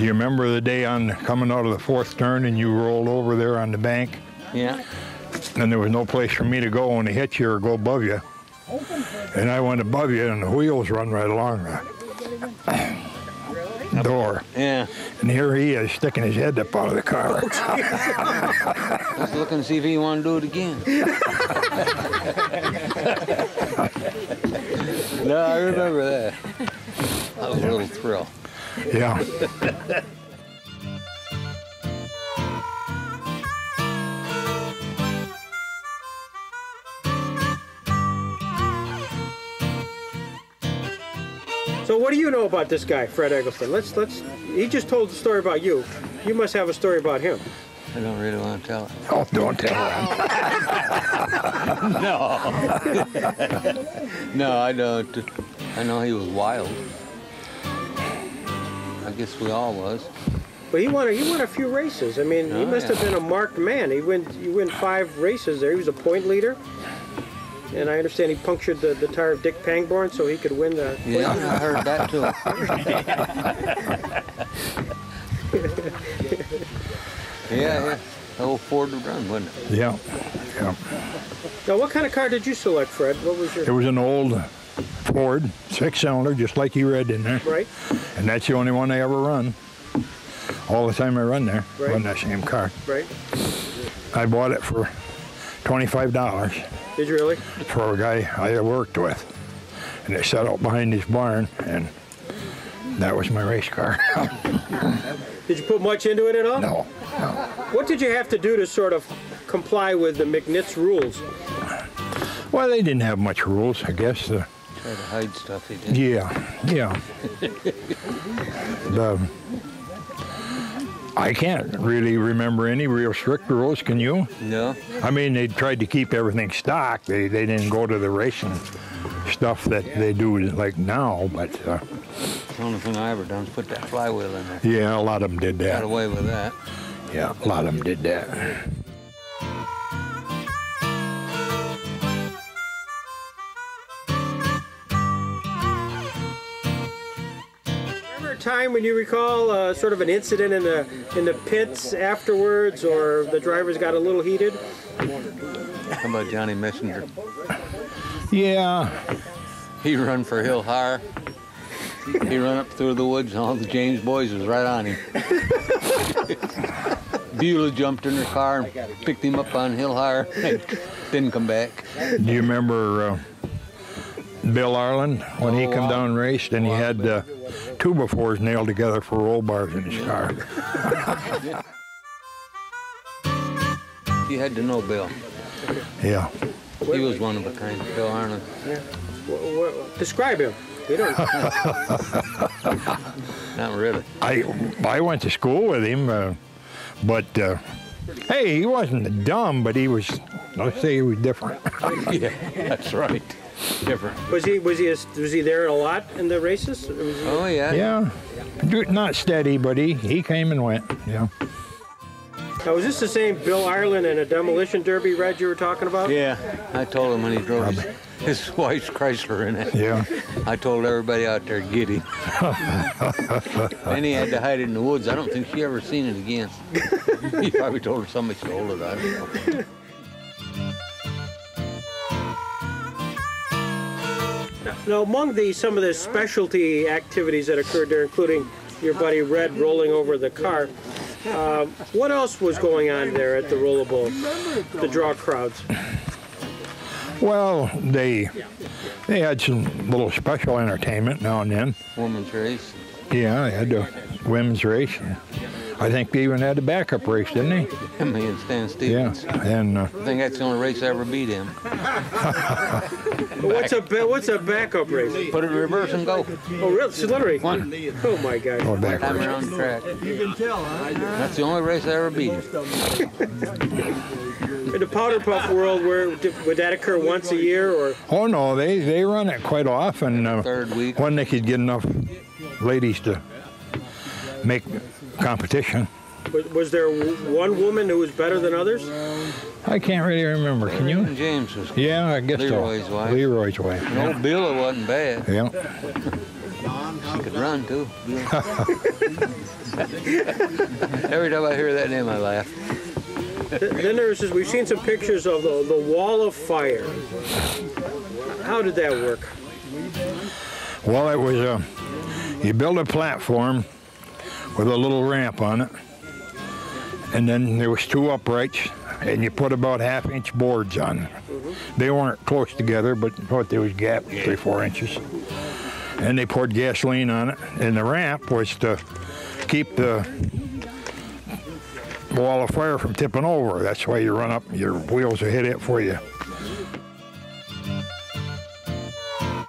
Do you remember the day on coming out of the fourth turn and you rolled over there on the bank? Yeah. And there was no place for me to go when they hit you or go above you. And I went above you and the wheels run right along the door. Yeah. And here he is sticking his head up out of the car. Let's look and see if he want to do it again. No, I remember that. That was a little thrill. Yeah. So what do you know about this guy, Fred Eggleston? He just told the story about you. You must have a story about him. I don't really want to tell it. Oh, don't tell him. No, I don't. I know he was wild. I guess we all was. But he won a few races. I mean, he must have been a marked man. He win 5 races there. He was a point leader. And I understand he punctured the tire of Dick Pangborn so he could win the... Yeah, I heard that too. Yeah. The old Ford would run, wouldn't it? Yeah. Now, what kind of car did you select, Fred? What was your... It was an old Ford, 6-cylinder, just like you read in there. Right. And that's the only one I ever run. All the time I run there, run that same car. Right. I bought it for $25. Did you really? For a guy I worked with. And it sat out behind his barn, and that was my race car. Did you put much into it at all? No. What did you have to do to sort of comply with the McNitt's rules? Well, they didn't have much rules, I guess. Try to hide stuff he did. Yeah. I can't really remember any real strict rules, can you? No. I mean, they tried to keep everything stocked. They didn't go to the racing stuff that they do like now, but... The only thing I ever done is put that flywheel in there. Yeah, a lot of them did that. Got away with that. Yeah, a lot of them did that. Time when you recall sort of an incident in the pits afterwards, or the drivers got a little heated? How about Johnny Messenger? Yeah. He run for Hill Higher. He run up through the woods, and all the James boys was right on him. Beulah jumped in her car and picked him up on Hill Higher and didn't come back. Do you remember Bill Arlen when he come down and raced, and he had 2x4s nailed together for roll bars in his car? You had to know Bill. Yeah. He was one of a kind, Bill Arlen. Yeah. Describe him. You don't. Not really. I went to school with him, but hey, he wasn't dumb, but he was. Let's say he was different. Yeah, that's right. Different. Was he there a lot in the races? Oh yeah. Yeah. Not steady, but he came and went. Yeah. Now, was this the same Bill Ireland and a demolition derby, Red, you were talking about? Yeah, I told him when he drove his wife's Chrysler in it. Yeah. I told everybody out there, get him. And he had to hide it in the woods. I don't think she ever seen it again. He probably told her somebody stole it. I don't know. Now, among some of the specialty activities that occurred there, including your buddy Red rolling over the car, what else was going on there at the Roller Bowl, the draw crowds? Well, they had some little special entertainment now and then. Women's race. Yeah, they had the women's race. I think they even had a backup race, didn't they? Me and Stan Stevens. Yeah, and I think that's the only race I ever beat him. What's a backup race? Put it in reverse and go. Oh, really? So literally? One. Oh my God. or back Time race. around the track. You can tell, huh? That's the only race I ever beat him. In the powder puff world, would that occur once a year, or? Oh no, they run it quite often. Third week. When they could get enough ladies to make competition. Was there one woman who was better than others? I can't really remember. Can you? James was. Yeah, I guess Leroy's so. wife. Leroy's wife. No, Beulah wasn't bad. Yeah. She could run too. Every time I hear that name, I laugh. Then we've seen some pictures of the wall of fire. How did that work? Well, it was you build a platform with a little ramp on it, and then there was 2 uprights, and you put about 1/2-inch boards on it. They weren't close together, but there was gap 3-4 inches. And they poured gasoline on it, and the ramp was to keep the wall of fire from tipping over. That's why you run up, your wheels will hit it before you